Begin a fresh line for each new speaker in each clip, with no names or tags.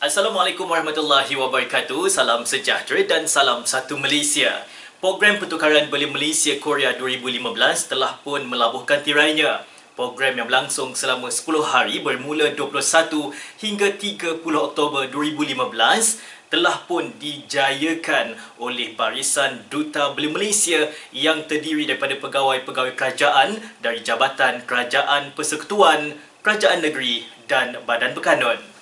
Assalamualaikum warahmatullahi wabarakatuh. Salam sejahtera dan salam satu Malaysia. Program pertukaran belia Malaysia Korea 2015 telah pun melabuhkan tirainya. Program yang berlangsung selama 10 hari bermula 21 hingga 30 Oktober 2015 telah pun dijayakan oleh barisan Duta Belia Malaysia yang terdiri daripada pegawai-pegawai kerajaan dari Jabatan Kerajaan Persekutuan, Kerajaan Negeri dan Badan Berkanun.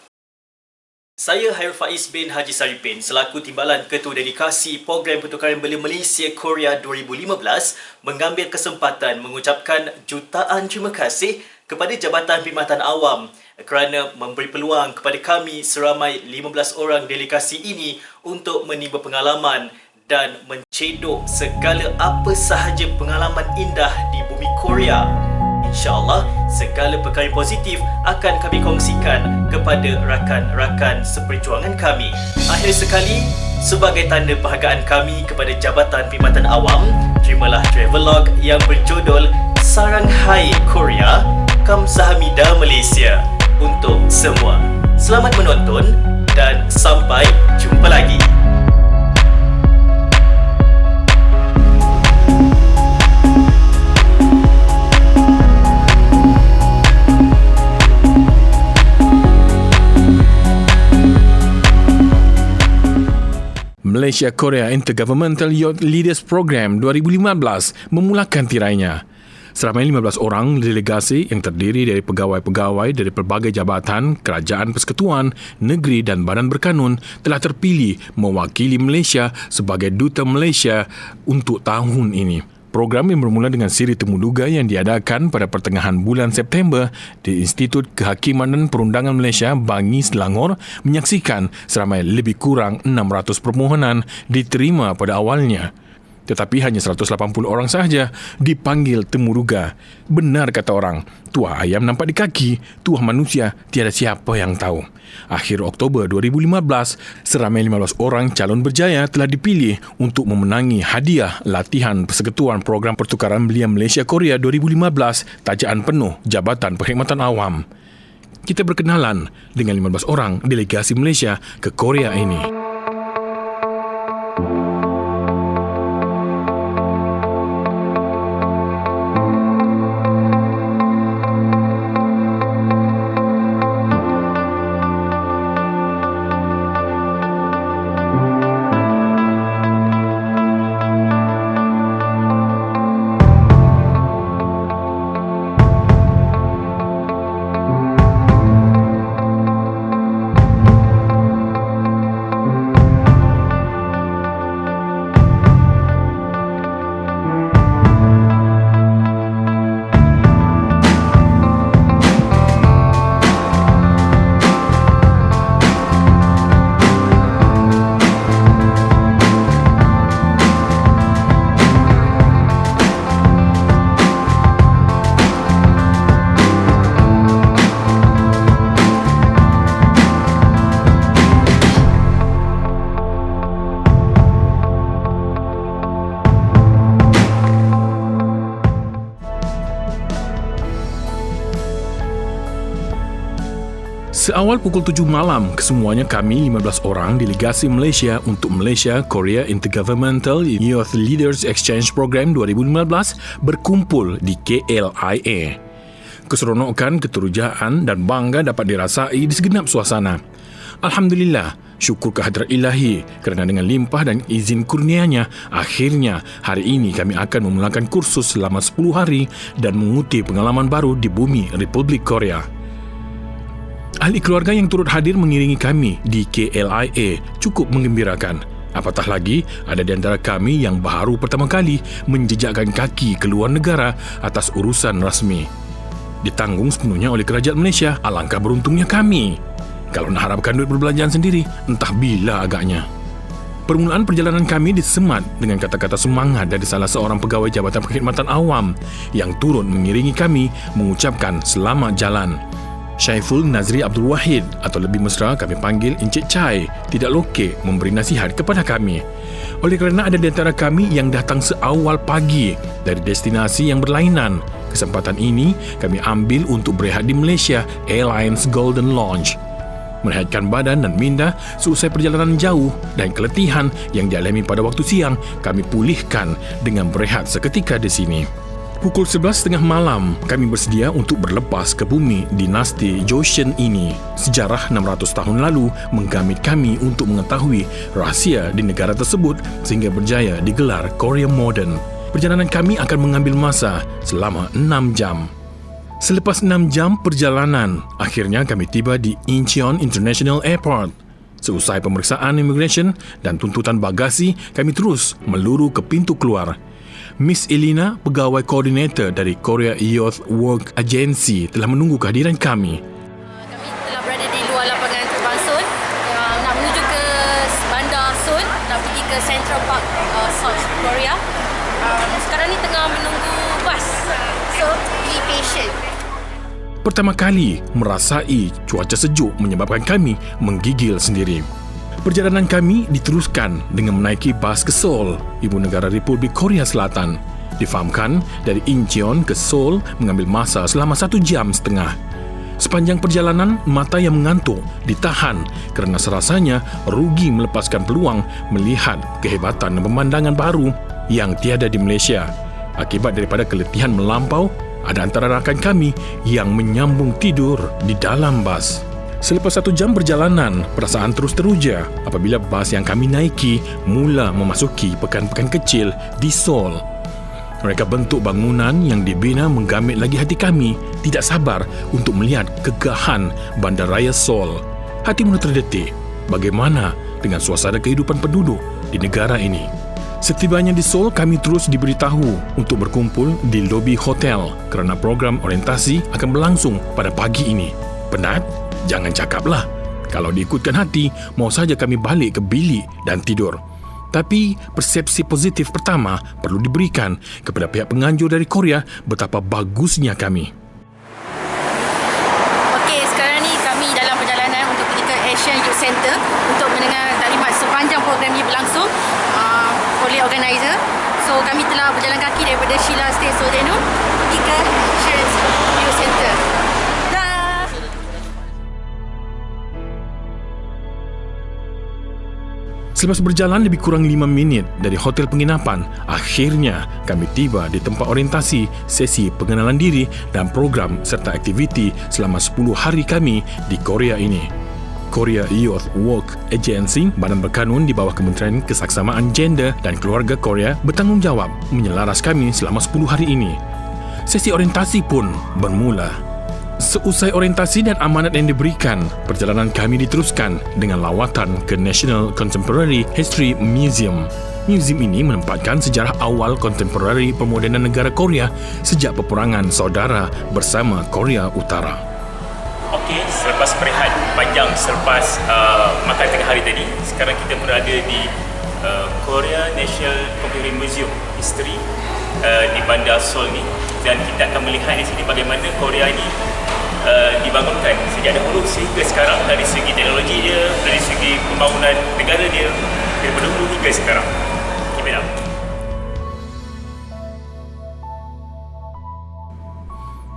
Saya Hairul Faiz bin Haji Saripin selaku Timbalan Ketua Dedikasi Program Pertukaran Belia Malaysia Korea 2015 mengambil kesempatan mengucapkan jutaan terima kasih kepada Jabatan Perkhidmatan Awam kerana memberi peluang kepada kami seramai 15 orang delegasi ini untuk menimba pengalaman dan mencedok segala apa sahaja pengalaman indah di bumi Korea. InsyaAllah, segala perkara positif akan kami kongsikan kepada rakan-rakan seperjuangan kami. Akhir sekali, sebagai tanda perhargaan kami kepada Jabatan Perkhidmatan Awam, terimalah travelog yang berjudul Saranghai Korea, Kamsahamnida Malaysia untuk semua. Selamat menonton dan sampai jumpa lagi.
Malaysia Korea Intergovernmental Youth Leaders Program 2015 memulakan tirainya. Seramai 15 orang delegasi yang terdiri dari pegawai-pegawai dari pelbagai jabatan, kerajaan persekutuan, negeri dan badan berkanun telah terpilih mewakili Malaysia sebagai Duta Malaysia untuk tahun ini. Program yang bermula dengan siri temuduga yang diadakan pada pertengahan bulan September di Institut Kehakiman dan Perundangan Malaysia, Bangi, Selangor menyaksikan seramai lebih kurang 600 permohonan diterima pada awalnya. Tetapi hanya 180 orang sahaja dipanggil temuduga. Benar kata orang, tuah ayam nampak di kaki, tuah manusia tiada siapa yang tahu. Akhir Oktober 2015, seramai 15 orang calon berjaya telah dipilih untuk memenangi hadiah latihan Persekutuan Program Pertukaran Belia Malaysia Korea 2015 tajaan penuh Jabatan Perkhidmatan Awam. Kita berkenalan dengan 15 orang delegasi Malaysia ke Korea ini. Seawal pukul 7 malam, kesemuanya kami 15 orang delegasi Malaysia untuk Malaysia Korea Intergovernmental Youth Leaders Exchange Program 2015 berkumpul di KLIA. Keseronokan, keterujaan dan bangga dapat dirasai di segenap suasana. Alhamdulillah, syukur kehadrat ilahi kerana dengan limpah dan izin kurnianya, akhirnya hari ini kami akan memulakan kursus selama 10 hari dan menguti pengalaman baru di bumi Republik Korea. Ahli keluarga yang turut hadir mengiringi kami di KLIA cukup menggembirakan. Apatah lagi, ada di antara kami yang baru pertama kali menjejakkan kaki ke luar negara atas urusan rasmi. Ditanggung sepenuhnya oleh Kerajaan Malaysia, alangkah beruntungnya kami. Kalau nak harapkan duit perbelanjaan sendiri, entah bila agaknya. Permulaan perjalanan kami disemat dengan kata-kata semangat dari salah seorang pegawai Jabatan Perkhidmatan Awam yang turut mengiringi kami mengucapkan selamat jalan. Syaiful Nazri Abdul Wahid atau lebih mesra kami panggil Encik Chai tidak lokek memberi nasihat kepada kami. Oleh kerana ada di antara kami yang datang seawal pagi dari destinasi yang berlainan, kesempatan ini kami ambil untuk berehat di Malaysia Airlines Golden Lounge. merehatkan badan dan minda seusai perjalanan jauh dan keletihan yang dialami pada waktu siang, kami pulihkan dengan berehat seketika di sini. Pukul 11.30 malam, kami bersedia untuk berlepas ke bumi dinasti Joseon ini. Sejarah 600 tahun lalu menggamit kami untuk mengetahui rahsia di negara tersebut sehingga berjaya digelar Korea Moden. Perjalanan kami akan mengambil masa selama 6 jam. Selepas 6 jam perjalanan, akhirnya kami tiba di Incheon International Airport. Seusai pemeriksaan immigration dan tuntutan bagasi, kami terus meluru ke pintu keluar. Miss Elina, pegawai koordinator dari Korea Youth Work Agency, telah menunggu kehadiran kami.
Kami telah berada di luar lapangan terbang Seoul, nak menuju ke bandar Seoul, nak pergi ke Central Park, South Korea. Sekarang ni tengah menunggu bas, so be patient.
Pertama kali merasai cuaca sejuk menyebabkan kami menggigil sendiri. Perjalanan kami diteruskan dengan menaiki bas ke Seoul, ibu negara Republik Korea Selatan. Difahamkan, dari Incheon ke Seoul mengambil masa selama 1 jam setengah. Sepanjang perjalanan, mata yang mengantuk ditahan kerana serasanya rugi melepaskan peluang melihat kehebatan dan pemandangan baru yang tiada di Malaysia. Akibat daripada keletihan melampau, ada antara rakan kami yang menyambung tidur di dalam bas. Selepas 1 jam perjalanan, perasaan terus teruja apabila bas yang kami naiki mula memasuki pekan-pekan kecil di Seoul. Mereka bentuk bangunan yang dibina menggamit lagi hati kami, tidak sabar untuk melihat kegahan bandaraya Seoul. Hati mula terdetik, bagaimana dengan suasana kehidupan penduduk di negara ini. Setibanya di Seoul, kami terus diberitahu untuk berkumpul di lobi hotel kerana program orientasi akan berlangsung pada pagi ini. Penat? Jangan cakaplah. Kalau diikutkan hati, mau saja kami balik ke bilik dan tidur. Tapi persepsi positif pertama perlu diberikan kepada pihak penganjur dari Korea betapa bagusnya kami.
Okey, sekarang ni kami dalam perjalanan untuk pergi ke Asian Youth Center untuk mendengar taklimat sepanjang program ini berlangsung oleh organizer. So kami telah berjalan kaki daripada Sheila State Sodeno pergi ke Asian Youth Center.
Selepas berjalan lebih kurang 5 minit dari hotel penginapan, akhirnya kami tiba di tempat orientasi, sesi pengenalan diri dan program serta aktiviti selama 10 hari kami di Korea ini. Korea Youth Work Agency, badan berkanun di bawah Kementerian Kesaksamaan Gender dan Keluarga Korea, bertanggungjawab menyelaras kami selama 10 hari ini. Sesi orientasi pun bermula. Seusai orientasi dan amanat yang diberikan, perjalanan kami diteruskan dengan lawatan ke National Contemporary History Museum. Museum ini menempatkan sejarah awal kontemporari pemodenan negara Korea sejak peperangan saudara bersama Korea Utara.
Okey, selepas berehat panjang selepas makan tengah hari tadi, sekarang kita berada di Korea National Contemporary Museum History di bandar Seoul ni, dan kita akan melihat di sini bagaimana Korea ini dibangunkan sejak dahulu sehingga sekarang, dari segi teknologi dia, dari segi pembangunan negara dia, daripada dulu hingga sekarang. Keep it up.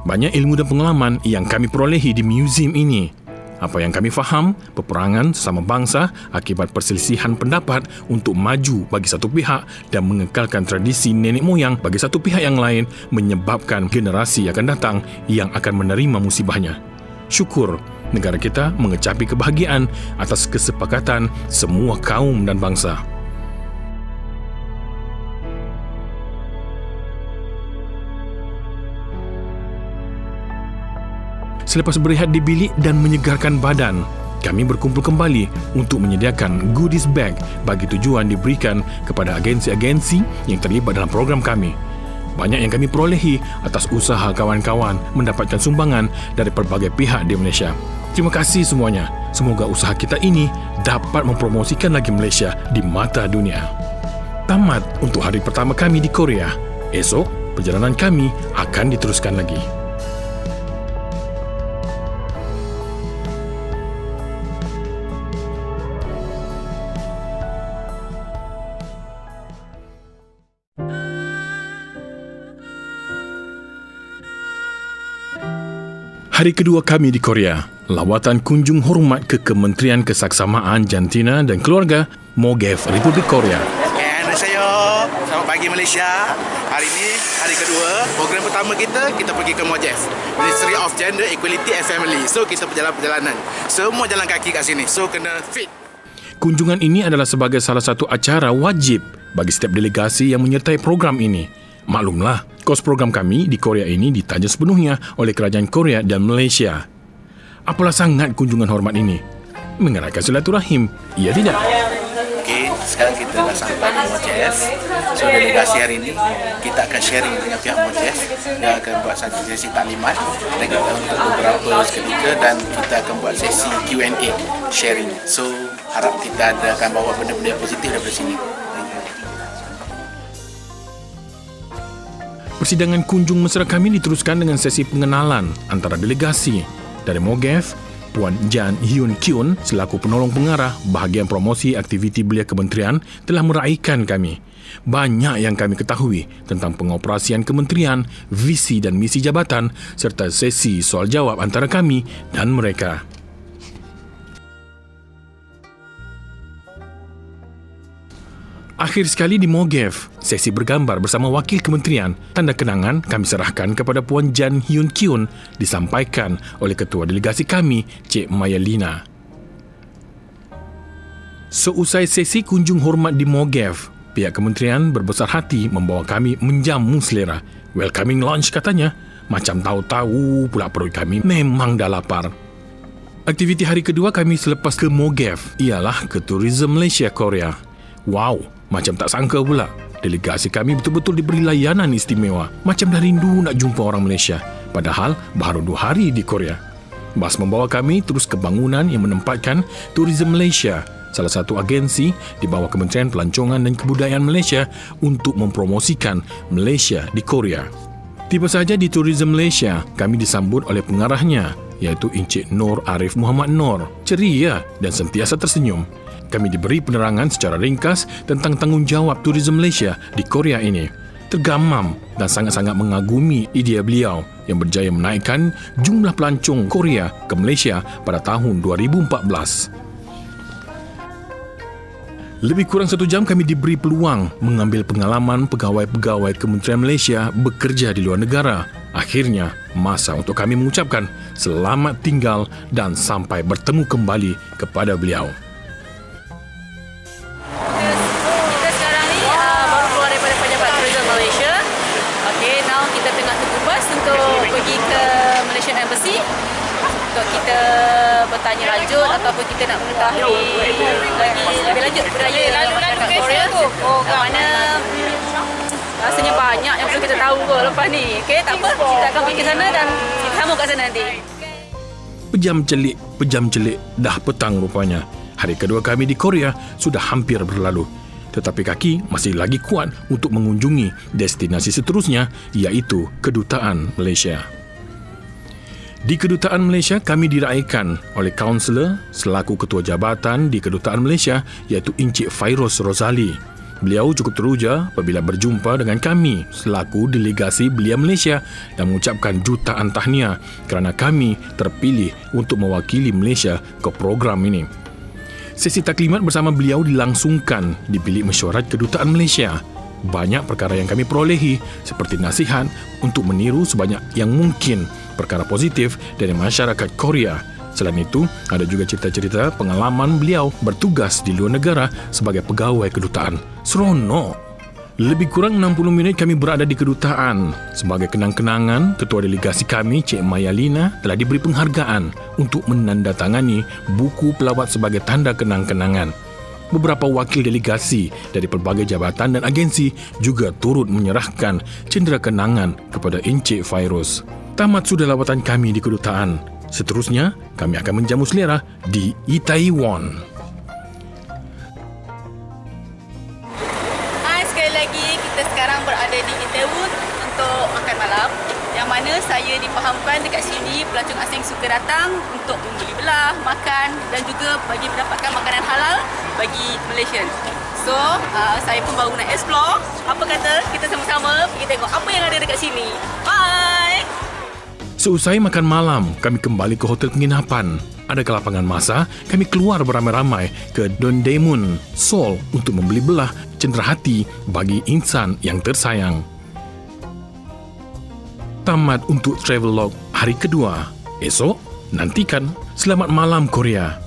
Banyak ilmu dan pengalaman yang kami perolehi di museum ini. Apa yang kami faham, peperangan sesama bangsa akibat perselisihan pendapat untuk maju bagi satu pihak dan mengekalkan tradisi nenek moyang bagi satu pihak yang lain menyebabkan generasi akan datang yang akan menerima musibahnya. Syukur, negara kita mengecapi kebahagiaan atas kesepakatan semua kaum dan bangsa. Selepas berehat di bilik dan menyegarkan badan, kami berkumpul kembali untuk menyediakan goodies bag bagi tujuan diberikan kepada agensi-agensi yang terlibat dalam program kami. Banyak yang kami perolehi atas usaha kawan-kawan mendapatkan sumbangan dari pelbagai pihak di Malaysia. Terima kasih semuanya. Semoga usaha kita ini dapat mempromosikan lagi Malaysia di mata dunia. Tamat untuk hari pertama kami di Korea. Esok, perjalanan kami akan diteruskan lagi. Hari kedua kami di Korea, lawatan kunjung hormat ke Kementerian Kesaksamaan Jantina dan Keluarga MOGEF Republik Korea.
Annyeonghaseyo, selamat pagi Malaysia. Hari ini hari kedua, program pertama kita pergi ke MOGEF, Ministry of Gender, Equality and Family. So kita perjalanan. Semua jalan kaki kat sini. So kena fit.
Kunjungan ini adalah sebagai salah satu acara wajib bagi setiap delegasi yang menyertai program ini. Maklumlah, kos program kami di Korea ini ditanya sepenuhnya oleh kerajaan Korea dan Malaysia. Apalah sangat kunjungan hormat ini? Mengeratkan silaturahim, iya tidak?
Okey, sekarang kita dah sampai di MOGEF. So delegasi hari ini kita akan sharing dengan pihak MOGEF. Dia akan buat satu sesi taklimat untuk beberapa seketika dan kita akan buat sesi Q&A sharing. So harap kita akan bawa benda-benda yang positif daripada sini.
Persidangan kunjung mesra kami diteruskan dengan sesi pengenalan antara delegasi. Dari MOGEF, Puan Jan Hyun Kyun selaku penolong pengarah bahagian promosi aktiviti belia kementerian telah meraihkan kami. Banyak yang kami ketahui tentang pengoperasian kementerian, visi dan misi jabatan serta sesi soal jawab antara kami dan mereka. Akhir sekali di MOGEF, sesi bergambar bersama wakil kementerian, tanda kenangan kami serahkan kepada Puan Jan Hyun Kyun disampaikan oleh ketua delegasi kami, Cik Maya Lina. Seusai sesi kunjung hormat di MOGEF, pihak kementerian berbesar hati membawa kami menjamu selera. Welcoming lunch katanya, macam tahu-tahu pula perut kami memang dah lapar. Aktiviti hari kedua kami selepas ke MOGEF ialah ke Tourism Malaysia Korea. Wow! Macam tak sangka pula, delegasi kami betul-betul diberi layanan istimewa. Macam dah rindu nak jumpa orang Malaysia. Padahal baru 2 hari di Korea. Bas membawa kami terus ke bangunan yang menempatkan Tourism Malaysia, salah satu agensi di bawah Kementerian Pelancongan dan Kebudayaan Malaysia untuk mempromosikan Malaysia di Korea. Tiba saja di Tourism Malaysia, kami disambut oleh pengarahnya, iaitu Encik Nur Arif Muhammad Nur. Ceria dan sentiasa tersenyum. Kami diberi penerangan secara ringkas tentang tanggungjawab Tourism Malaysia di Korea ini. Tergamam dan sangat-sangat mengagumi idea beliau yang berjaya menaikkan jumlah pelancong Korea ke Malaysia pada tahun 2014. Lebih kurang 1 jam kami diberi peluang mengambil pengalaman pegawai-pegawai Kementerian Malaysia bekerja di luar negara. Akhirnya, masa untuk kami mengucapkan selamat tinggal dan sampai bertemu kembali kepada beliau.
Untuk kita bertanya lanjut ataupun kita nak mengetahui lagi lebih lanjut budaya masyarakat Korea mana rasanya banyak yang perlu kita tahu lepas ni. Okey, tak apa, kita akan pergi ke sana dan kita sambung kat sana nanti.
Pejam celik dah petang rupanya. Hari kedua kami di Korea sudah hampir berlalu. Tetapi kaki masih lagi kuat untuk mengunjungi destinasi seterusnya, iaitu Kedutaan Malaysia. Di Kedutaan Malaysia, kami diraikan oleh kaunselor selaku ketua jabatan di Kedutaan Malaysia, iaitu Encik Fairuz Rozali. Beliau cukup teruja apabila berjumpa dengan kami selaku delegasi belia Malaysia dan mengucapkan jutaan tahniah kerana kami terpilih untuk mewakili Malaysia ke program ini. Sesi taklimat bersama beliau dilangsungkan di Bilik Mesyuarat Kedutaan Malaysia. Banyak perkara yang kami perolehi seperti nasihat untuk meniru sebanyak yang mungkin perkara positif dari masyarakat Korea. Selain itu, ada juga cerita-cerita pengalaman beliau bertugas di luar negara sebagai pegawai kedutaan. Seronok! Lebih kurang 60 minit kami berada di kedutaan. Sebagai kenang-kenangan, ketua delegasi kami, Cik Maya Lina, telah diberi penghargaan untuk menandatangani buku pelawat sebagai tanda kenang-kenangan. Beberapa wakil delegasi dari pelbagai jabatan dan agensi juga turut menyerahkan cendera kenangan kepada Encik Fairuz. Tamat sudah lawatan kami di kedutaan. Seterusnya, kami akan menjamu selera di Itaewon.
Hai, sekali lagi kita sekarang berada di Itaewon untuk makan malam. Yang mana saya difahamkan dekat sini pelancong asing suka datang untuk membeli belah, makan dan juga bagi mendapatkan makanan halal bagi Malaysian. So, saya pun baru nak explore. Apa kata kita sama-sama pergi tengok apa yang ada dekat sini. Bye!
Seusai makan malam, kami kembali ke hotel penginapan. Ada kelapangan masa, kami keluar beramai-ramai ke Dondaemun, Seoul untuk membeli belah cenderahati bagi insan yang tersayang. Tamat untuk travelog hari kedua. Esok, nantikan Selamat Malam Korea.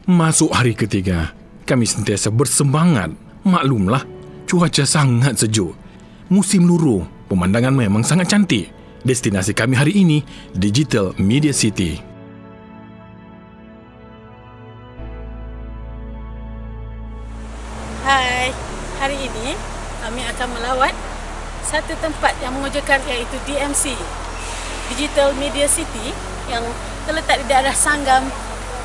Masuk hari ketiga, kami sentiasa bersemangat. Maklumlah, cuaca sangat sejuk. Musim luruh, pemandangan memang sangat cantik. Destinasi kami hari ini, Digital Media City.
Hai, hari ini kami akan melawat satu tempat yang mengejutkan iaitu DMC, Digital Media City, yang terletak di daerah Sangam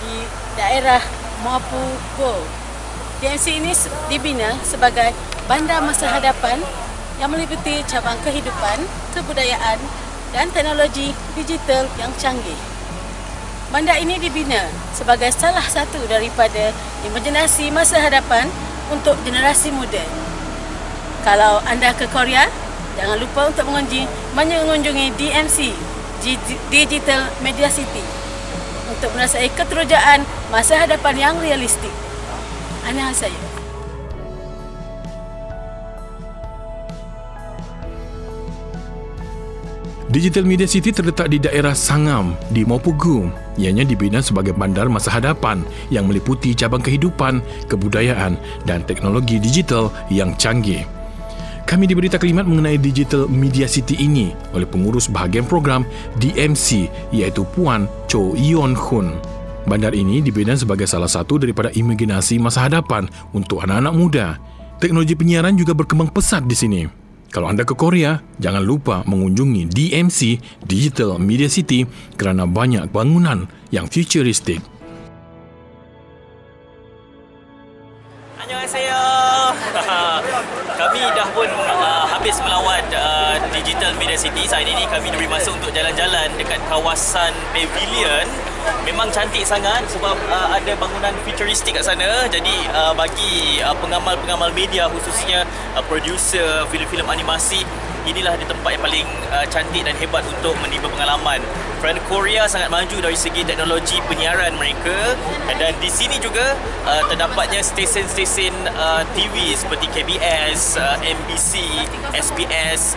di daerah Mapugo. DMC ini dibina sebagai bandar masa hadapan yang meliputi cabang kehidupan, kebudayaan dan teknologi digital yang canggih. Bandar ini dibina sebagai salah satu daripada imajinasi masa hadapan untuk generasi muda. Kalau anda ke Korea, jangan lupa untuk mengunjungi DMC, Digital Media City, untuk merasai keterujaan masa hadapan yang realistik. Annyeonghaseyo.
Digital Media City terletak di daerah Sangam di Mapugo. Ianya dibina sebagai bandar masa hadapan yang meliputi cabang kehidupan, kebudayaan dan teknologi digital yang canggih. Kami diberi taklimat mengenai Digital Media City ini oleh pengurus bahagian program DMC, iaitu Puan Cho Yeon Hun. Bandar ini dibina sebagai salah satu daripada imajinasi masa hadapan untuk anak-anak muda. Teknologi penyiaran juga berkembang pesat di sini. Kalau anda ke Korea, jangan lupa mengunjungi DMC, Digital Media City, kerana banyak bangunan yang futuristik.
Annyeonghaseyo. Kami dah pun habis melawat Digital Media City. Saat ini kami diberi masa untuk jalan-jalan dekat kawasan Pavilion. Memang cantik sangat sebab ada bangunan futuristik kat sana. Jadi bagi pengamal-pengamal media, khususnya produser filem-filem animasi, inilah di tempat yang paling cantik dan hebat untuk menimba pengalaman. Kerana Korea sangat maju dari segi teknologi penyiaran mereka, dan di sini juga terdapatnya stesen-stesen TV seperti KBS, MBC, SBS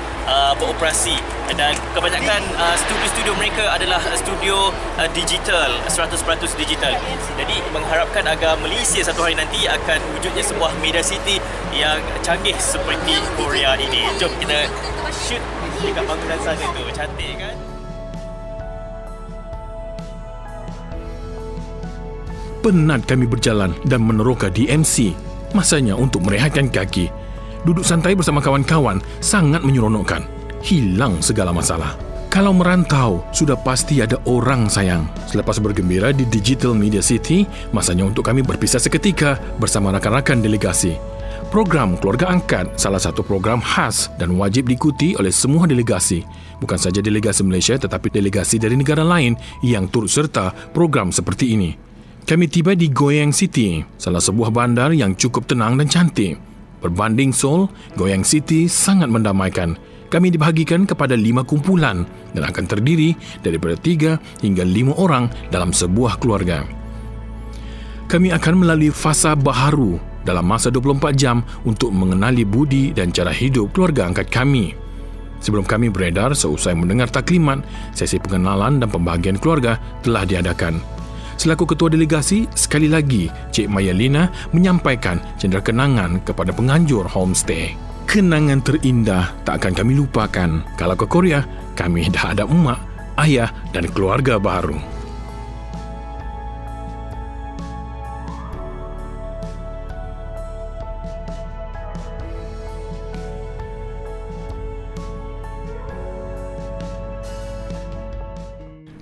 beroperasi, dan kebanyakan studio-studio mereka adalah studio digital, 100% digital. Jadi mengharapkan agar Malaysia satu hari nanti akan wujudnya sebuah media city yang canggih seperti Korea ini. Jom kita shoot dekat bangunan sana tu, cantik kan?
Penat kami berjalan dan meneroka DMC. Masanya untuk merehatkan kaki. Duduk santai bersama kawan-kawan sangat menyeronokkan. Hilang segala masalah. Kalau merantau, sudah pasti ada orang sayang. Selepas bergembira di Digital Media City, masanya untuk kami berpisah seketika bersama rakan-rakan delegasi. Program Keluarga Angkat salah satu program khas dan wajib diikuti oleh semua delegasi. Bukan saja delegasi Malaysia tetapi delegasi dari negara lain yang turut serta program seperti ini. Kami tiba di Goyang City, salah sebuah bandar yang cukup tenang dan cantik. Berbanding Seoul, Goyang City sangat mendamaikan. Kami dibahagikan kepada 5 kumpulan dan akan terdiri daripada 3 hingga 5 orang dalam sebuah keluarga. Kami akan melalui fasa baharu dalam masa 24 jam untuk mengenali budi dan cara hidup keluarga angkat kami. Sebelum kami beredar, seusai mendengar taklimat, sesi pengenalan dan pembahagian keluarga telah diadakan. Selaku ketua delegasi, sekali lagi Cik Maya Lina menyampaikan cenderangan kepada penganjur homestay. Kenangan terindah tak akan kami lupakan. Kalau ke Korea, kami dah ada emak, ayah dan keluarga baru.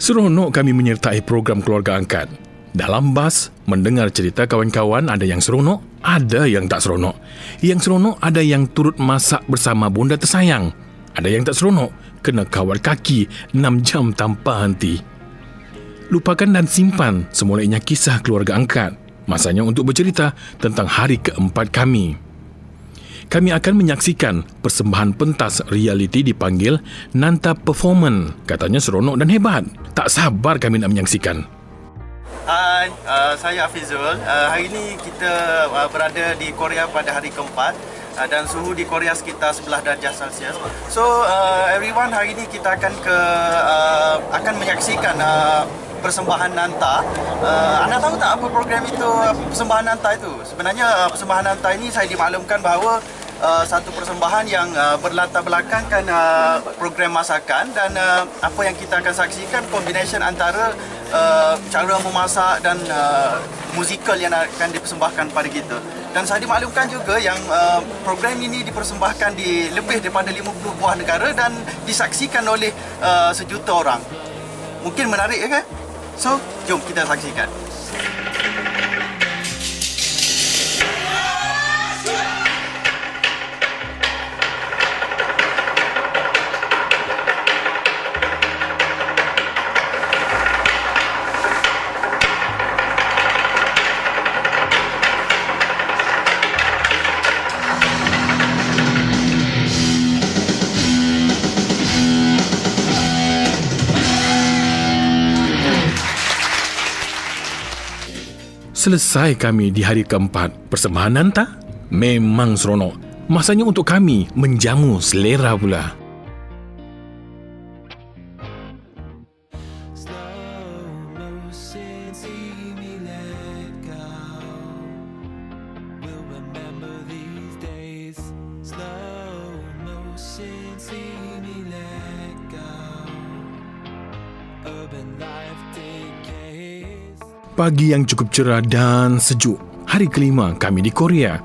Seronok kami menyertai program Keluarga Angkat. Dalam bas, mendengar cerita kawan-kawan, ada yang seronok, ada yang tak seronok. Yang seronok ada yang turut masak bersama bonda tersayang. Ada yang tak seronok, kena kawal kaki 6 jam tanpa henti. Lupakan dan simpan semulainya kisah Keluarga Angkat. Masanya untuk bercerita tentang hari keempat kami. Kami akan menyaksikan persembahan pentas realiti dipanggil Nanta Performance. Katanya seronok dan hebat. Tak sabar kami nak menyaksikan.
Hai, saya Afizul. Hari ini kita berada di Korea pada hari keempat dan suhu di Korea sekitar 11 darjah Celsius. So, everyone, hari ini kita akan menyaksikan persembahan Nanta. Anda tahu tak apa program itu, persembahan Nanta itu? Sebenarnya persembahan Nanta ini saya dimaklumkan bahawa satu persembahan yang berlatar belakangkan program masakan dan apa yang kita akan saksikan combination antara cara memasak dan musikal yang akan dipersembahkan pada kita. Dan saya dimaklumkan juga yang program ini dipersembahkan di lebih daripada 50 buah negara dan disaksikan oleh sejuta orang. Mungkin menarik ya kan? So, jom kita saksikan.
Selesai kami di hari keempat persembahan Nanta. Memang seronok. Masanya untuk kami menjamu selera pula. Pagi yang cukup cerah dan sejuk. Hari kelima kami di Korea.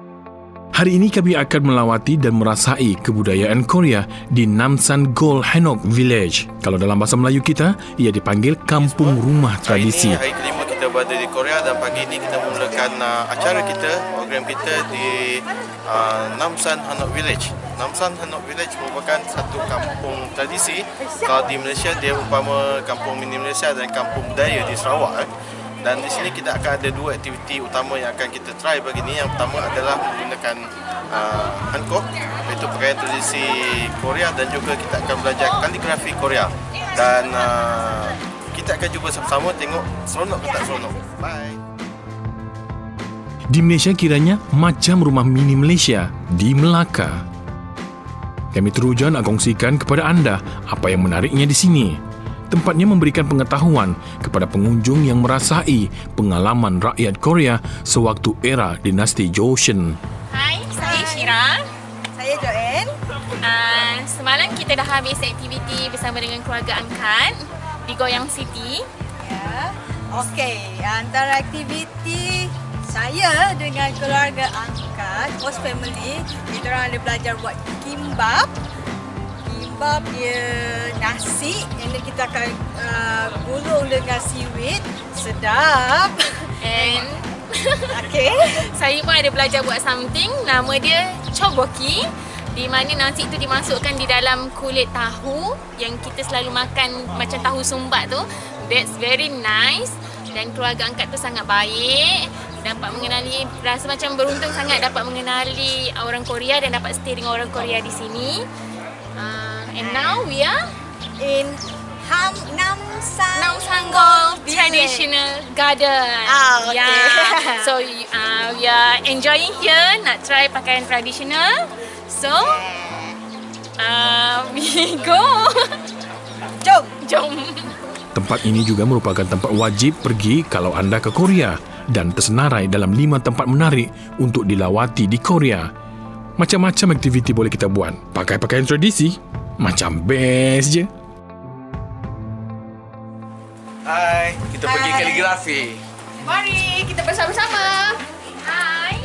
Hari ini kami akan melawati dan merasai kebudayaan Korea di Namsan Gol Hanok Village. Kalau dalam bahasa Melayu kita, ia dipanggil Kampung Rumah Tradisi.
Hari kelima kita berada di Korea dan pagi ini kita memulakan acara kita, program kita di Namsan Hanok Village. Namsan Hanok Village merupakan satu kampung tradisi. Kalau di Malaysia, dia umpama kampung mini Malaysia dan kampung budaya di Sarawak. Dan di sini kita akan ada dua aktiviti utama yang akan kita try pagi ini. Yang pertama adalah menggunakan Hankook, iaitu pakaian tradisi Korea, dan juga kita akan belajar kaligrafi Korea. Dan kita akan cuba sama-sama tengok seronok ke tak seronok. Bye.
Di Malaysia kiranya macam rumah mini Malaysia di Melaka. Kami teruja nak kongsikan kepada anda apa yang menariknya di sini. Tempatnya memberikan pengetahuan kepada pengunjung yang merasai pengalaman rakyat Korea sewaktu era dinasti Joseon.
Hai, saya Shira.
Saya Joanne.
Semalam kita dah habis aktiviti bersama dengan keluarga angkat di Goyang City.
Ya. Okey, antara aktiviti saya dengan keluarga angkat, host family, kita orang ada belajar buat kimbap. Kimbap dia nasi yang kita akan gulung dengan seaweed. Sedap.
And
Okey.
saya pun ada belajar buat something, nama dia choboki, di mana nasi itu dimasukkan di dalam kulit tahu yang kita selalu makan macam tahu sumbat tu. That's very nice. Dan keluarga angkat tu sangat baik. Dapat mengenali, rasa macam beruntung sangat dapat mengenali orang Korea dan dapat stay dengan orang Korea di sini. And now we are
In Namsan
Namsanggol Traditional Garden.
Okay.
Yeah. So we are enjoying here. Nak try pakaian tradisional. So we go. Jom.
Tempat ini juga merupakan tempat wajib pergi kalau anda ke Korea dan tersenarai dalam 5 tempat menarik untuk dilawati di Korea. Macam-macam aktiviti boleh kita buat. Pakai pakaian tradisi, macam best je.
Hai, kita pergi kaligrafi.
Mari kita bersama-sama. Hai.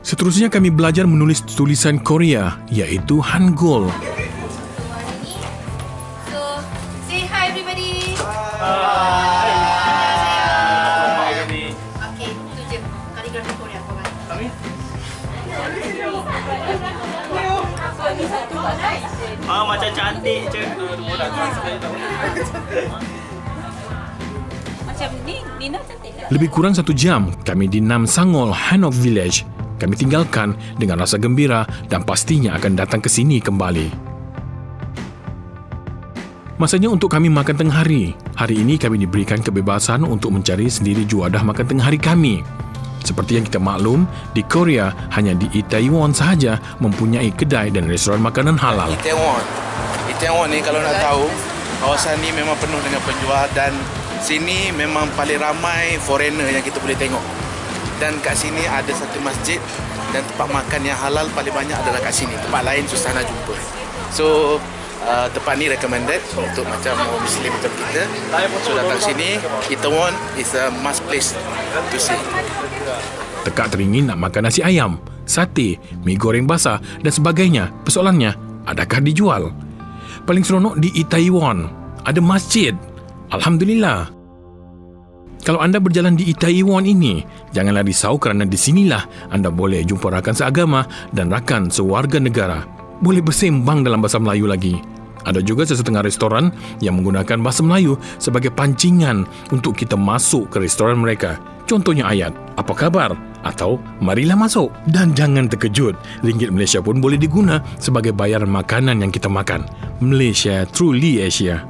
Seterusnya kami belajar menulis tulisan Korea, iaitu Hangul.
So, say hi everybody.
Okey, itu je kaligrafi Korea korang.
Macam cantik je.
macam ni, Nina cantik tak?
Lebih kurang 1 jam, kami di Namsangol Hanok Village. Kami tinggalkan dengan rasa gembira dan pastinya akan datang ke sini kembali. Masanya untuk kami makan tengah hari. Hari ini kami diberikan kebebasan untuk mencari sendiri juadah makan tengah hari kami. Seperti yang kita maklum, di Korea hanya di Itaewon sahaja mempunyai kedai dan restoran makanan halal.
Itaewon ni kalau nak tahu, kawasan ni memang penuh dengan penjual dan sini memang paling ramai foreigner yang kita boleh tengok. Dan kat sini ada satu masjid dan tempat makan yang halal paling banyak adalah kat sini. Tempat lain susah nak jumpa. So tempat ni recommended untuk macam Muslim macam kita. So datang sini, Itaewon is a must place to see.
Tekak teringin nak makan nasi ayam, sate, mi goreng basah dan sebagainya. Persoalannya, adakah dijual? Paling seronok di Itaewon, ada masjid. Alhamdulillah. Kalau anda berjalan di Itaewon ini, janganlah risau kerana di sinilah anda boleh jumpa rakan seagama dan rakan sewarga negara. Boleh bersembang dalam bahasa Melayu lagi. Ada juga sesetengah restoran yang menggunakan bahasa Melayu sebagai pancingan untuk kita masuk ke restoran mereka. Contohnya ayat, apa khabar? Atau marilah masuk. Dan jangan terkejut, ringgit Malaysia pun boleh diguna sebagai bayaran makanan yang kita makan. Malaysia truly Asia.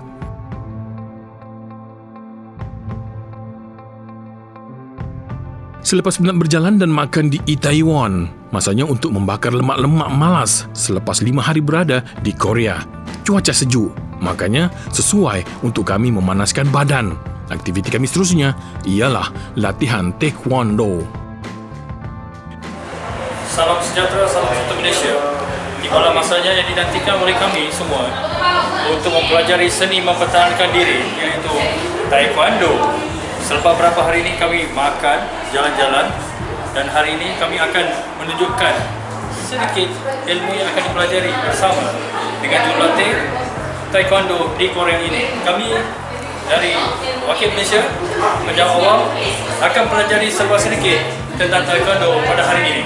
Selepas penat berjalan dan makan di Itaewon, masanya untuk membakar lemak-lemak malas selepas 5 hari berada di Korea. Cuaca sejuk, makanya sesuai untuk kami memanaskan badan. Aktiviti kami seterusnya ialah latihan taekwondo.
Salam sejahtera, salam satu Malaysia. Inilah masanya yang dinantikan oleh kami semua untuk mempelajari seni mempertahankan diri, iaitu taekwondo. Selepas beberapa hari ini kami makan, jalan-jalan, dan hari ini kami akan menunjukkan sedikit ilmu yang akan dipelajari bersama dengan jurulatih taekwondo di Korea ini. Kami dari Wakil Malaysia Penjawat Awam akan pelajari serba sedikit tentang taekwondo pada hari ini.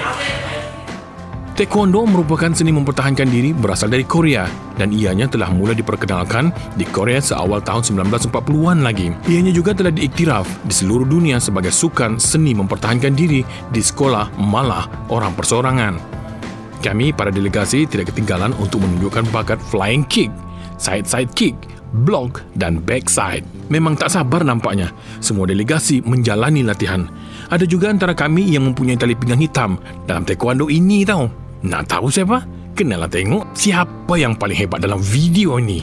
Taekwondo merupakan seni mempertahankan diri berasal dari Korea dan ianya telah mula diperkenalkan di Korea seawal tahun 1940-an lagi. Ianya juga telah diiktiraf di seluruh dunia sebagai sukan seni mempertahankan diri di sekolah malah orang perseorangan. Kami, para delegasi, tidak ketinggalan untuk menunjukkan bakat flying kick, side kick, block dan backside. Memang tak sabar nampaknya. Semua delegasi menjalani latihan. Ada juga antara kami yang mempunyai tali pinggang hitam dalam taekwondo ini tau. Nak tahu siapa? Kenalah tengok siapa yang paling hebat dalam video ini.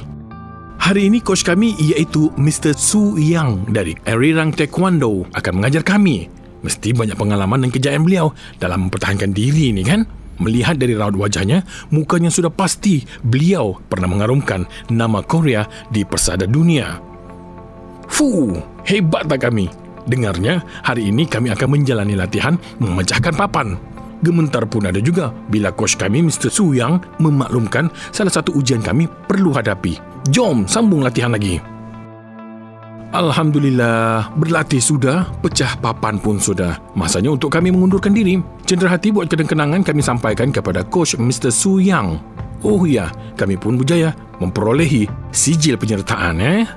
Hari ini coach kami iaitu Mr. Su Yang dari Arirang Taekwondo akan mengajar kami. Mesti banyak pengalaman dan kejayaan beliau dalam mempertahankan diri ini kan? Melihat dari raut wajahnya, mukanya sudah pasti beliau pernah mengharumkan nama Korea di persada dunia. Hebat tak kami? Dengarnya, hari ini kami akan menjalani latihan memecahkan papan. Gementar pun ada juga bila coach kami Mr. Su Yang memaklumkan salah satu ujian kami perlu hadapi. Jom sambung latihan lagi. Alhamdulillah, berlatih sudah, pecah papan pun sudah. Masanya untuk kami mengundurkan diri. Cenderahati buat kenang-kenangan kami sampaikan kepada coach Mr. Su Yang. Oh ya, kami pun berjaya memperolehi sijil penyertaan.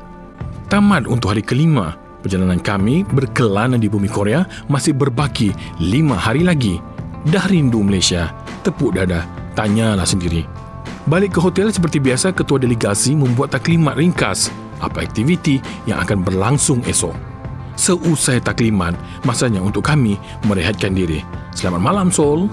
Tamat untuk hari kelima. Perjalanan kami berkelana di bumi Korea masih berbaki 5 hari lagi. Dah rindu Malaysia, tepuk dada, tanyalah sendiri. Balik ke hotel seperti biasa, ketua delegasi membuat taklimat ringkas apa aktiviti yang akan berlangsung esok. Seusai taklimat, masanya untuk kami merehatkan diri. Selamat malam, Seoul.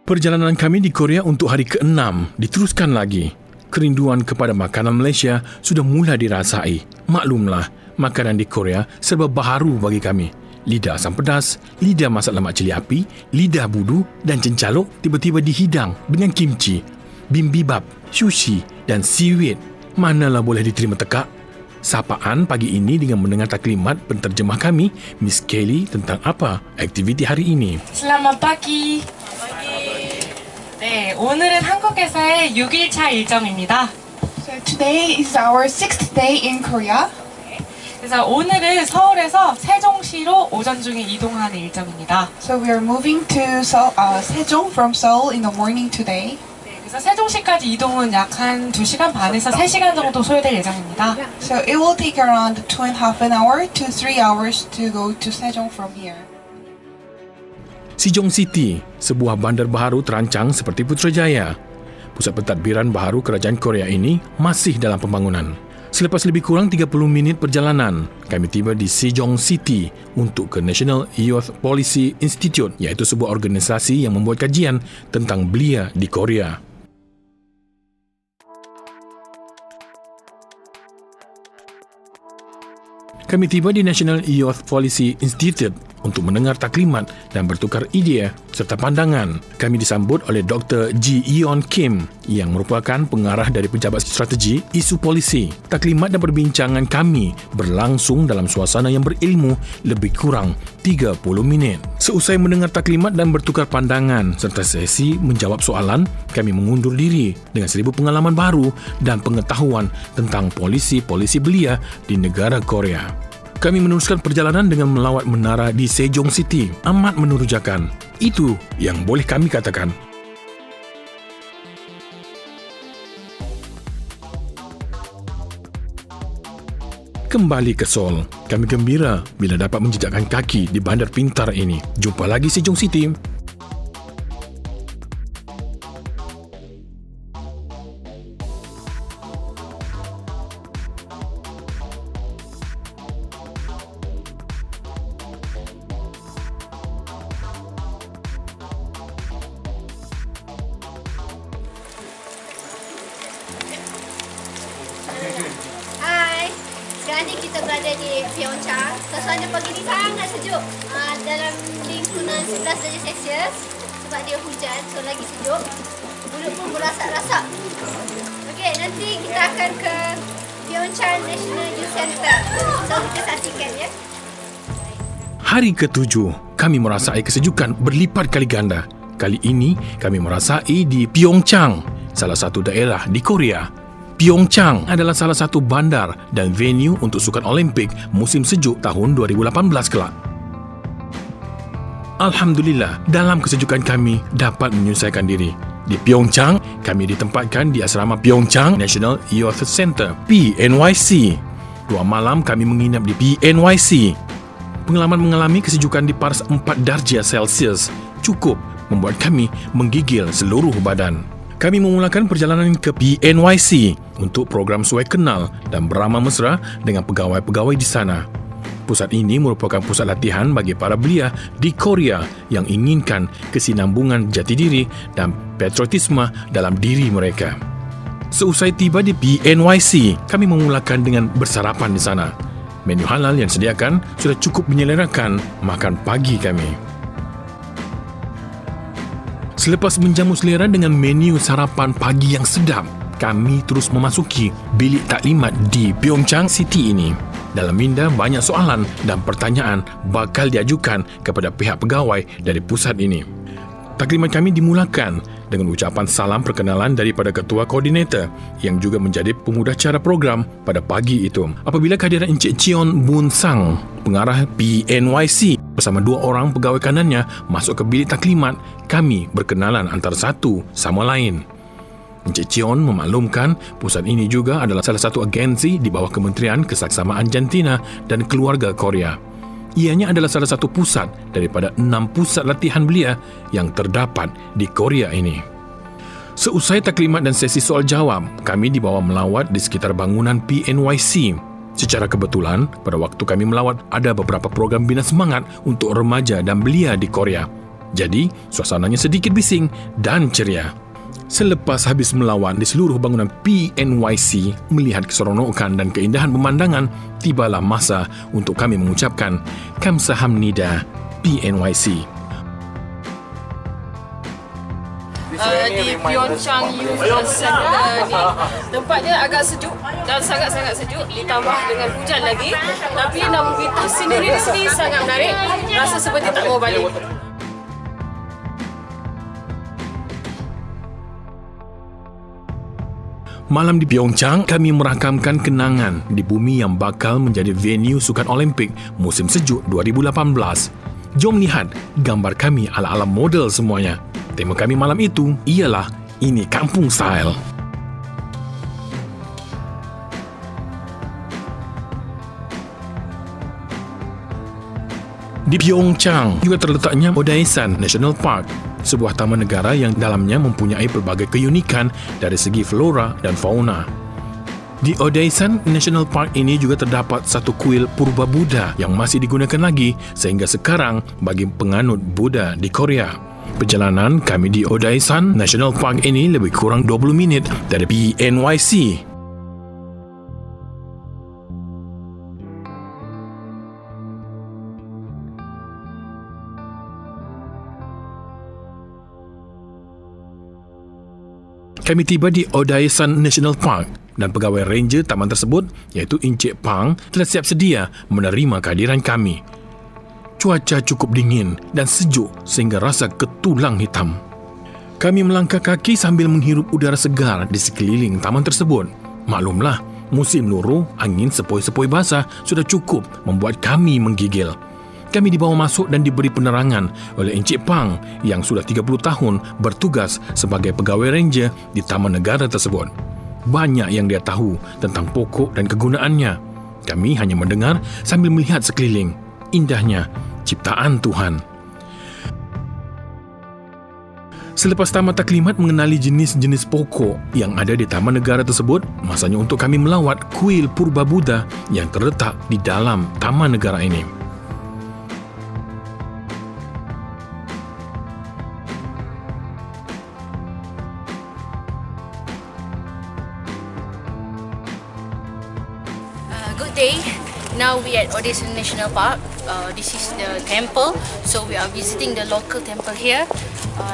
Perjalanan kami di Korea untuk hari ke-6 diteruskan lagi. Kerinduan kepada makanan Malaysia sudah mula dirasai. Maklumlah, makanan di Korea serba baharu bagi kami. Lidah asam pedas, lidah masak lemak cili api, lidah budu dan cencaluk tiba-tiba dihidang dengan kimchi, bibimbap, sushi dan seaweed. Manalah boleh diterima tekak. Sapaan pagi ini dengan mendengar taklimat penterjemah kami, Miss Kelly, tentang apa aktiviti hari ini.
Selamat pagi. 네, 오늘은 한국에서의 6일차 일정입니다.
So today is our 6th day in Korea.
그래서 오늘은 서울에서 세종시로 오전 중에 이동하는 일정입니다.
So we are moving to Sejong from Seoul in the morning today.
네, 그래서 세종시까지 이동은 약 한 2시간 반에서 3시간 정도 소요될 예정입니다.
So it will take around 2.5 hours to 3 hours to go to Sejong from here.
Sejong City, sebuah bandar baharu terancang seperti Putrajaya. Pusat pentadbiran baharu kerajaan Korea ini masih dalam pembangunan. Selepas lebih kurang 30 minit perjalanan, kami tiba di Sejong City untuk ke National Youth Policy Institute, iaitu sebuah organisasi yang membuat kajian tentang belia di Korea. Kami tiba di National Youth Policy Institute untuk mendengar taklimat dan bertukar idea serta pandangan. Kami disambut oleh Dr. Ji Yeon Kim yang merupakan pengarah dari Pejabat Strategi Isu Polisi. Taklimat dan perbincangan kami berlangsung dalam suasana yang berilmu lebih kurang 30 minit. Seusai mendengar taklimat dan bertukar pandangan serta sesi menjawab soalan, kami mengundur diri dengan 1000 pengalaman baru dan pengetahuan tentang polisi-polisi belia di negara Korea. Kami meneruskan perjalanan dengan melawat menara di Sejong City. Amat menerujakan. Itu yang boleh kami katakan. Kembali ke Seoul. Kami gembira bila dapat menjejakkan kaki di bandar pintar ini. Jumpa lagi Sejong City.
Hai, sekarang ni kita berada di Pyeongchang. Suasana pagi ni sangat sejuk. Dalam lingkungan 11 darjah Celsius sebab dia hujan, so lagi sejuk. Mulut pun berasak-rasak. Okey, nanti kita akan ke Pyeongchang National Youth Center. So kita saksikan ya.
Hari ke-7, kami merasai kesejukan berlipat kali ganda. Kali ini, kami merasai di Pyeongchang, salah satu daerah di Korea. Pyeongchang adalah salah satu bandar dan venue untuk Sukan Olimpik musim sejuk tahun 2018 kelak. Alhamdulillah, dalam kesejukan kami dapat menyelesaikan diri. Di Pyeongchang, kami ditempatkan di asrama Pyeongchang National Youth Center, PNYC. 2 malam kami menginap di PNYC. Pengalaman mengalami kesejukan di paras 4 darjah Celsius cukup membuat kami menggigil seluruh badan. Kami memulakan perjalanan ke PNYC untuk program suai kenal dan beramah mesra dengan pegawai-pegawai di sana. Pusat ini merupakan pusat latihan bagi para belia di Korea yang inginkan kesinambungan jati diri dan patriotisme dalam diri mereka. Seusai tiba di PNYC, kami memulakan dengan bersarapan di sana. Menu halal yang disediakan sudah cukup menyelerakan makan pagi kami. Selepas menjamu selera dengan menu sarapan pagi yang sedap, kami terus memasuki bilik taklimat di Pyeongchang City ini. Dalam minda, banyak soalan dan pertanyaan bakal diajukan kepada pihak pegawai dari pusat ini. Taklimat kami dimulakan dengan ucapan salam perkenalan daripada ketua koordinator yang juga menjadi pemudacara program pada pagi itu. Apabila kehadiran Encik Cheon Boon Sang, pengarah PNYC bersama 2 orang pegawai kanannya masuk ke bilik taklimat, kami berkenalan antara satu sama lain. Encik Cheon memaklumkan pusat ini juga adalah salah satu agensi di bawah Kementerian Kesaksamaan Jantina dan Keluarga Korea. Ianya adalah salah satu pusat daripada 6 pusat latihan belia yang terdapat di Korea ini. Seusai taklimat dan sesi soal jawab, kami dibawa melawat di sekitar bangunan PNYC. Secara kebetulan, pada waktu kami melawat ada beberapa program bina semangat untuk remaja dan belia di Korea. Jadi, suasananya sedikit bising dan ceria. Selepas habis melawat di seluruh bangunan PNYC, melihat keseronokan dan keindahan pemandangan, tibalah masa untuk kami mengucapkan Kamsahamnida PNYC.
Di Pyeongchang Youth Center ni tempatnya agak sejuk dan sangat-sangat sejuk, ditambah dengan hujan lagi, tapi namun itu sendiri sangat menarik, rasa seperti tak mau balik.
Malam di Pyeongchang, kami merakamkan kenangan di bumi yang bakal menjadi venue Sukan Olimpik musim sejuk 2018. Jom lihat gambar kami ala-ala model semuanya. Tema kami malam itu ialah Ini Kampung Style. Di Pyeongchang juga terletaknya Odaesan National Park, sebuah taman negara yang dalamnya mempunyai pelbagai keunikan dari segi flora dan fauna. Di Odaesan National Park ini juga terdapat satu kuil purba Buddha yang masih digunakan lagi sehingga sekarang bagi penganut Buddha di Korea. Perjalanan kami di Odaesan National Park ini lebih kurang 20 minit dari PNYC. Kami tiba di Odaesan National Park dan pegawai ranger taman tersebut iaitu Encik Pang telah siap sedia menerima kehadiran kami. Cuaca cukup dingin dan sejuk sehingga rasa ketulang hitam. Kami melangkah kaki sambil menghirup udara segar di sekeliling taman tersebut. Maklumlah, musim luruh, angin sepoi-sepoi basah sudah cukup membuat kami menggigil. Kami dibawa masuk dan diberi penerangan oleh Encik Pang yang sudah 30 tahun bertugas sebagai pegawai ranger di taman negara tersebut. Banyak yang dia tahu tentang pokok dan kegunaannya. Kami hanya mendengar sambil melihat sekeliling. Indahnya ciptaan Tuhan. Selepas tamat taklimat mengenali jenis-jenis pokok yang ada di taman negara tersebut, masanya untuk kami melawat kuil purba Buddha yang terletak di dalam taman negara ini.
Good day. Now we at Odaesan National Park. This is the temple. So we are visiting the local temple here.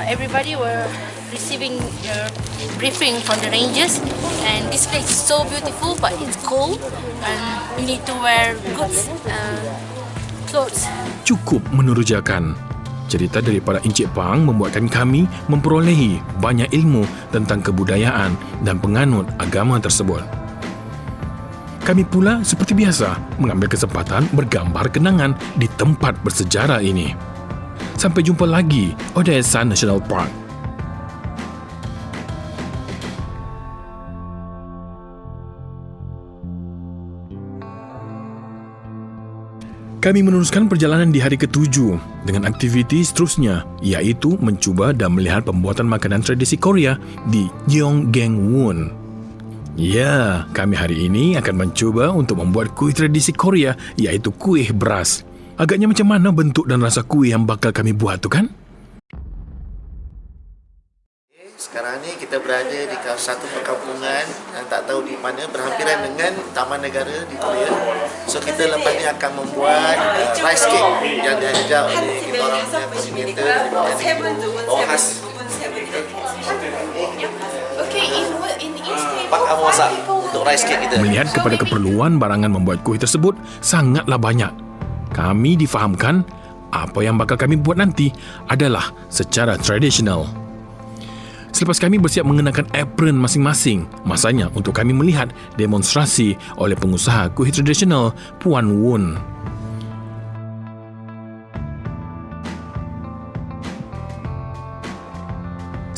Everybody were receiving their briefing from the rangers, and this place is so beautiful, but it's cold, and we need to wear good clothes.
Cukup menerujakan. Cerita daripada Encik Pang membuatkan kami memperolehi banyak ilmu tentang kebudayaan dan penganut agama tersebut. Kami pula seperti biasa mengambil kesempatan bergambar kenangan di tempat bersejarah ini. Sampai jumpa lagi, Odaesan National Park. Kami meneruskan perjalanan di hari ke-7 dengan aktiviti seterusnya, iaitu mencuba dan melihat pembuatan makanan tradisi Korea di Gyeonggangwon. Ya, kami hari ini akan mencuba untuk membuat kuih tradisi Korea, iaitu kuih beras. Agaknya macam mana bentuk dan rasa kuih yang bakal kami buat tu kan?
Sekarang ni kita berada di satu perkampungan yang tak tahu di mana, berhampiran dengan Taman Negara di Korea. So kita lepas ni akan membuat rice cake yang diajar oleh kita orang punya koordinator dari khas. Pak kamu masak untuk rice cake kita.
Melihat kepada keperluan barangan membuat kuih tersebut sangatlah banyak. Kami difahamkan apa yang bakal kami buat nanti adalah secara tradisional. Selepas kami bersiap mengenakan apron masing-masing, masanya untuk kami melihat demonstrasi oleh pengusaha kuih tradisional Puan Won.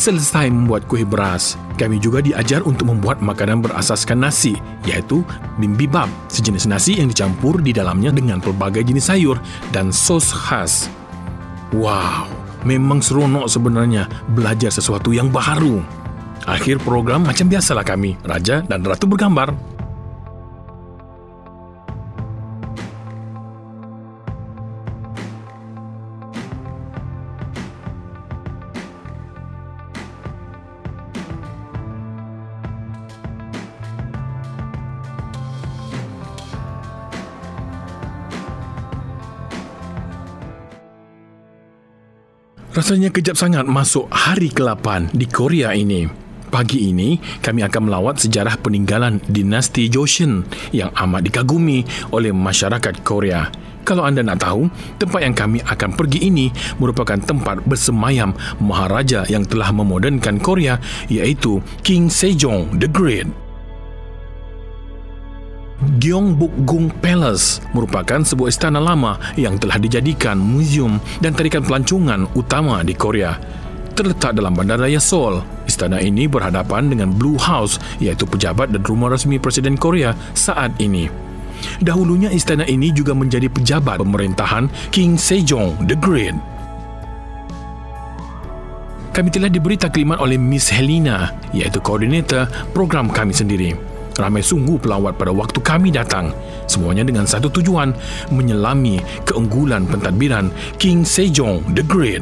Selesai membuat kuih beras, kami juga diajar untuk membuat makanan berasaskan nasi, iaitu bibimbap, sejenis nasi yang dicampur di dalamnya dengan pelbagai jenis sayur dan sos khas. Wow, memang seronok sebenarnya belajar sesuatu yang baru. Akhir program macam biasalah kami, Raja dan Ratu bergambar. Rasanya kejap sangat masuk hari ke-8 di Korea ini. Pagi ini, kami akan melawat sejarah peninggalan dinasti Joseon yang amat dikagumi oleh masyarakat Korea. Kalau anda nak tahu, tempat yang kami akan pergi ini merupakan tempat bersemayam Maharaja yang telah memodernkan Korea, iaitu King Sejong the Great. Gyeongbokgung Palace merupakan sebuah istana lama yang telah dijadikan muzium dan tarikan pelancongan utama di Korea. Terletak dalam bandaraya Seoul, istana ini berhadapan dengan Blue House, iaitu pejabat dan rumah rasmi Presiden Korea saat ini. Dahulunya istana ini juga menjadi pejabat pemerintahan King Sejong the Great. Kami telah diberi taklimat oleh Miss Helena, iaitu koordinator program kami sendiri. Ramai sungguh pelawat pada waktu kami datang. Semuanya dengan satu tujuan, menyelami keunggulan pentadbiran King Sejong the Great.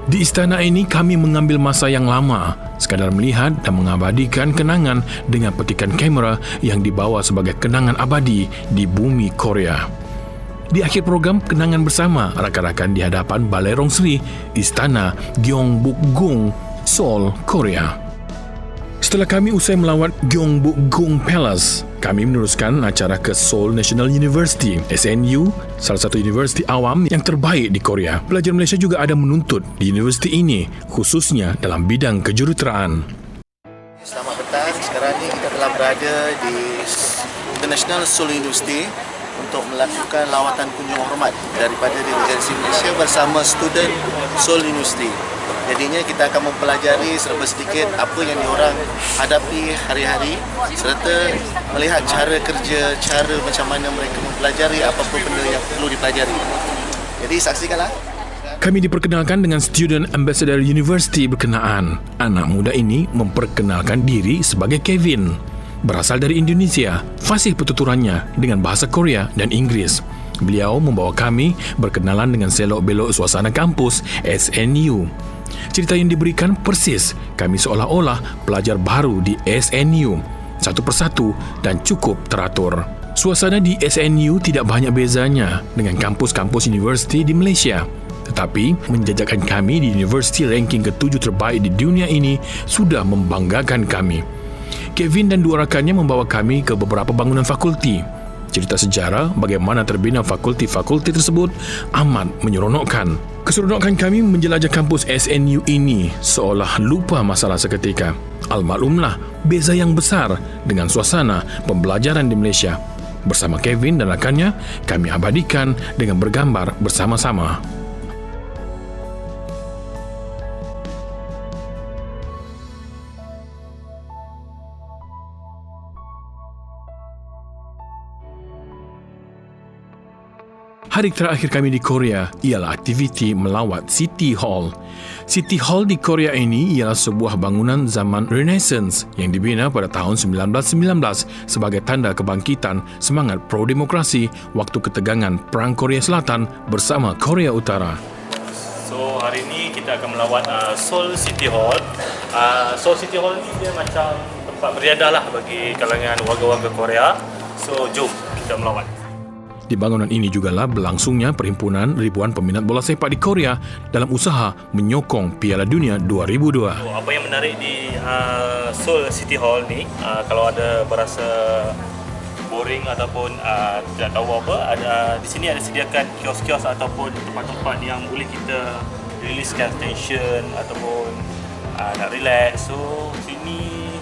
Di istana ini kami mengambil masa yang lama, sekadar melihat dan mengabadikan kenangan dengan petikan kamera yang dibawa sebagai kenangan abadi di bumi Korea. Di akhir program kenangan bersama rakan-rakan di hadapan Balai Rong Sri, Istana Gyeongbokgung, Seoul, Korea. Setelah kami usai melawat Gyeongbokgung Palace, kami meneruskan acara ke Seoul National University, SNU, salah satu universiti awam yang terbaik di Korea. Pelajar Malaysia juga ada menuntut di universiti ini, khususnya dalam bidang kejuruteraan.
Selamat petang, sekarang ini kita telah berada di International Seoul University untuk melakukan lawatan kunjung hormat daripada delegasi Malaysia bersama student Seoul University. Jadinya kita akan mempelajari serba sedikit apa yang diorang hadapi hari-hari serta melihat cara kerja, cara macam mana mereka mempelajari apa-apa benda yang perlu dipelajari. Jadi saksikanlah.
Kami diperkenalkan dengan Student Ambassador University berkenaan. Anak muda ini memperkenalkan diri sebagai Kevin. Berasal dari Indonesia, fasih pertuturannya dengan bahasa Korea dan Inggeris. Beliau membawa kami berkenalan dengan selok-belok suasana kampus SNU. Cerita yang diberikan persis, kami seolah-olah pelajar baru di SNU, satu persatu dan cukup teratur. Suasana di SNU tidak banyak bezanya dengan kampus-kampus universiti di Malaysia. Tetapi, menjajakan kami di universiti ranking ke-7 terbaik di dunia ini sudah membanggakan kami. Kevin dan dua rakannya membawa kami ke beberapa bangunan fakulti. Cerita sejarah bagaimana terbina fakulti-fakulti tersebut amat menyeronokkan. Keseronokan kami menjelajah kampus SNU ini seolah lupa masalah seketika. Almaklumlah, beza yang besar dengan suasana pembelajaran di Malaysia. Bersama Kevin dan rakannya, kami abadikan dengan bergambar bersama-sama. Hari terakhir kami di Korea ialah aktiviti melawat City Hall. City Hall di Korea ini ialah sebuah bangunan zaman Renaissance yang dibina pada tahun 1919 sebagai tanda kebangkitan semangat pro-demokrasi waktu ketegangan Perang Korea Selatan bersama Korea Utara.
So hari ini kita akan melawat Seoul City Hall. Seoul City Hall ni dia macam tempat beriadah lah bagi kalangan warga-warga Korea. So jom kita melawat.
Di bangunan ini jugalah berlangsungnya perhimpunan ribuan peminat bola sepak di Korea dalam usaha menyokong Piala Dunia 2002.
Apa yang menarik di Seoul City Hall ni, kalau ada berasa boring ataupun tidak tahu apa, di sini ada sediakan kios-kios ataupun tempat-tempat yang boleh kita riliskan tension ataupun nak relax. So sini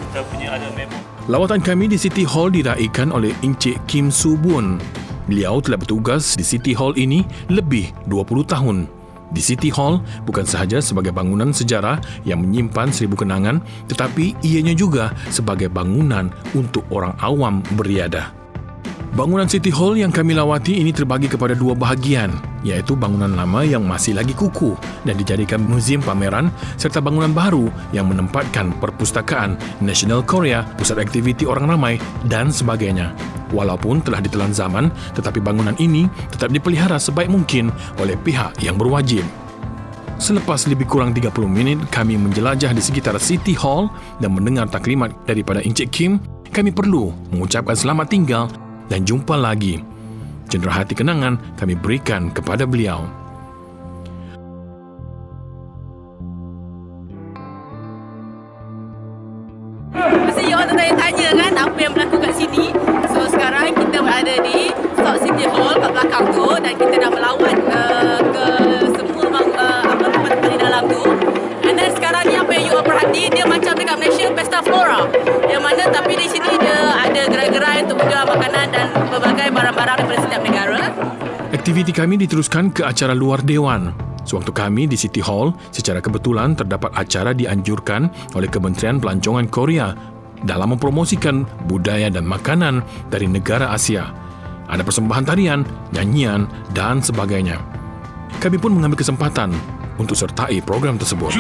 kita punya ada map.
Lawatan kami di City Hall diraikan oleh Encik Kim Soo Boon. Beliau telah bertugas di City Hall ini lebih 20 tahun. Di City Hall bukan sahaja sebagai bangunan sejarah yang menyimpan 1000 kenangan, tetapi ianya juga sebagai bangunan untuk orang awam beriadah. Bangunan City Hall yang kami lawati ini terbagi kepada dua bahagian, iaitu bangunan lama yang masih lagi kukuh dan dijadikan muzium pameran serta bangunan baru yang menempatkan perpustakaan National Korea, pusat aktiviti orang ramai dan sebagainya. Walaupun telah ditelan zaman, tetapi bangunan ini tetap dipelihara sebaik mungkin oleh pihak yang berwajib. Selepas lebih kurang 30 minit kami menjelajah di sekitar City Hall dan mendengar taklimat daripada Encik Kim, kami perlu mengucapkan selamat tinggal dan jumpa lagi. Cenderahati kenangan kami berikan kepada beliau.
Mesti you all tanya-tanya kan apa yang berlaku kat sini. So sekarang kita berada di Seoul City Hall kat belakang tu dan kita dah melawat ke semua tempat-tempat di dalam tu. And then sekarang ni apa yang you all perhati, dia macam dekat Malaysia Pesta Flora. Yang mana tapi di sini dia ada gerai-gerai untuk menjual barang daripada setiap negara.
Aktiviti kami diteruskan ke acara luar dewan. Sewaktu kami di City Hall, secara kebetulan terdapat acara dianjurkan oleh Kementerian Pelancongan Korea dalam mempromosikan budaya dan makanan dari negara Asia. Ada persembahan tarian, nyanyian dan sebagainya. Kami pun mengambil kesempatan untuk sertai program tersebut.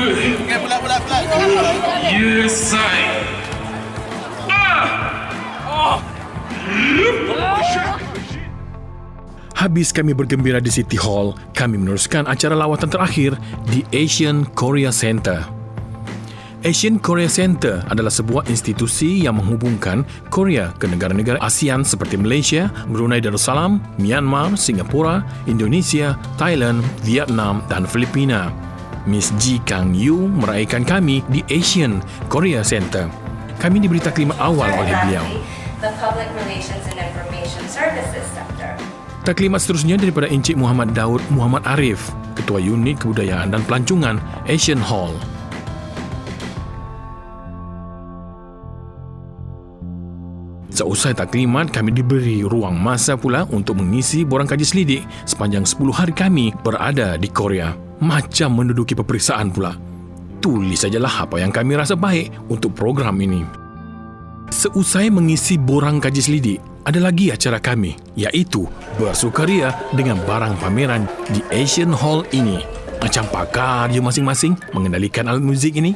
Habis kami bergembira di City Hall, kami meneruskan acara lawatan terakhir di Asian Korea Center. Asian Korea Center adalah sebuah institusi yang menghubungkan Korea ke negara-negara ASEAN seperti Malaysia, Brunei Darussalam, Myanmar, Singapura, Indonesia, Thailand, Vietnam dan Filipina. Miss Ji Kang Yu meraihkan kami di Asian Korea Center. Kami diberi taklimat awal oleh beliau.
The Public Relations and Information Services Sector.
Taklimat seterusnya daripada Encik Muhammad Daud Muhammad Arif, Ketua Unit Kebudayaan dan Pelancongan Asian Hall. Seusai taklimat, kami diberi ruang masa pula untuk mengisi borang kaji selidik sepanjang 10 hari kami berada di Korea. Macam menduduki peperiksaan pula. Tulis sajalah apa yang kami rasa baik untuk program ini. Seusai mengisi borang kaji selidik, ada lagi acara kami, iaitu bersukaria dengan barang pameran di Asian Hall ini. Macam pakar je masing-masing mengendalikan alat muzik ini.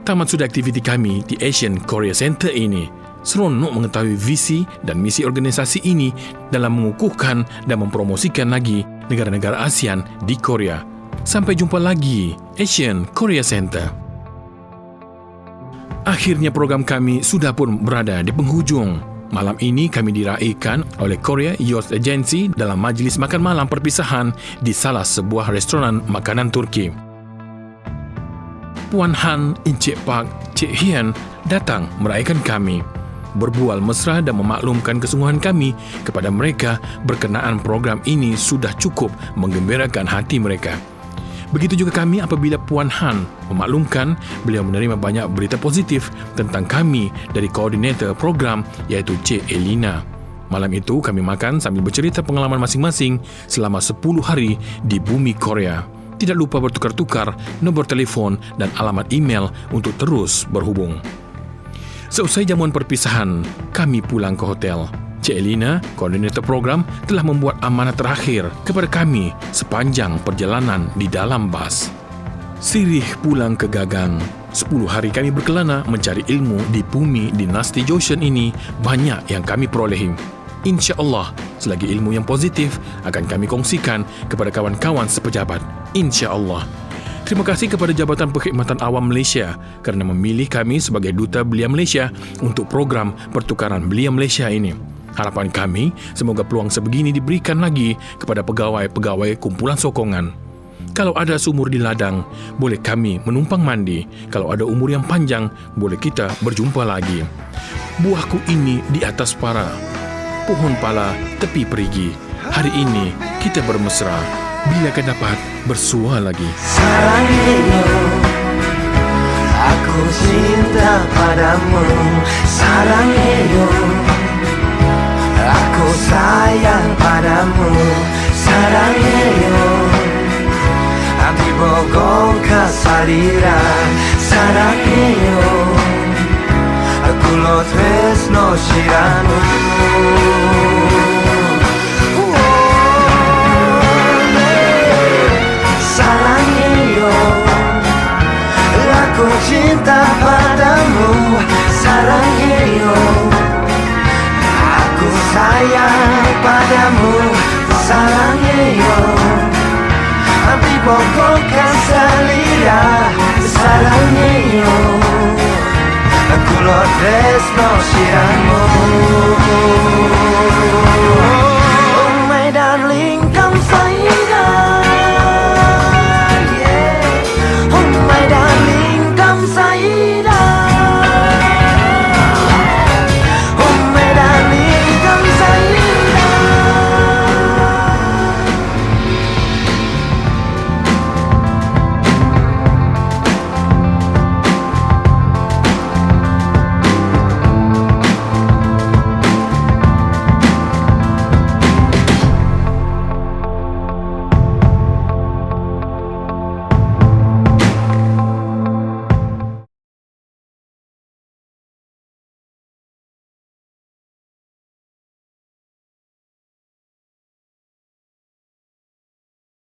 Tamat sudah aktiviti kami di Asian Korea Center ini. Seronok mengetahui visi dan misi organisasi ini dalam mengukuhkan dan mempromosikan lagi negara-negara ASEAN di Korea. Sampai jumpa lagi, Asian Korea Center. Akhirnya program kami sudah pun berada di penghujung. Malam ini kami diraihkan oleh Korea Youth Agency dalam majlis makan malam perpisahan di salah sebuah restoran makanan Turki. Puan Han, Encik Park, Cik Hian datang meraihkan kami. Berbual mesra dan memaklumkan kesungguhan kami kepada mereka berkenaan program ini sudah cukup menggembirakan hati mereka. Begitu juga kami apabila Puan Han memaklumkan beliau menerima banyak berita positif tentang kami dari koordinator program iaitu Cik Elina. Malam itu kami makan sambil bercerita pengalaman masing-masing selama 10 hari di bumi Korea. Tidak lupa bertukar-tukar nombor telefon dan alamat email untuk terus berhubung. Seusai jamuan perpisahan, kami pulang ke hotel. Cik Elina, koordinator program, telah membuat amanat terakhir kepada kami sepanjang perjalanan di dalam bas. Sirih pulang ke Gagang. 10 hari kami berkelana mencari ilmu di bumi dinasti Joseon ini, banyak yang kami perolehi. InsyaAllah, selagi ilmu yang positif akan kami kongsikan kepada kawan-kawan sepejabat. InsyaAllah. Terima kasih kepada Jabatan Perkhidmatan Awam Malaysia kerana memilih kami sebagai Duta Belia Malaysia untuk program pertukaran belia Malaysia ini. Harapan kami, semoga peluang sebegini diberikan lagi kepada pegawai-pegawai kumpulan sokongan. Kalau ada sumur di ladang, boleh kami menumpang mandi. Kalau ada umur yang panjang, boleh kita berjumpa lagi. Buahku ini di atas para, pohon pala tepi perigi. Hari ini kita bermesra. Bila akan dapat bersua lagi.
Sarangnya, aku cinta padamu. Sarangnya, aku sayang padamu. Sarangnya, anti bogong kasadira. Sarangnya, aku lo tresno shiranu. Aku cinta padamu, sarangnya. Aku sayang padamu, sarangnya. Anti pokok kasalira, sarangnya. Aku lo tresno shiramu.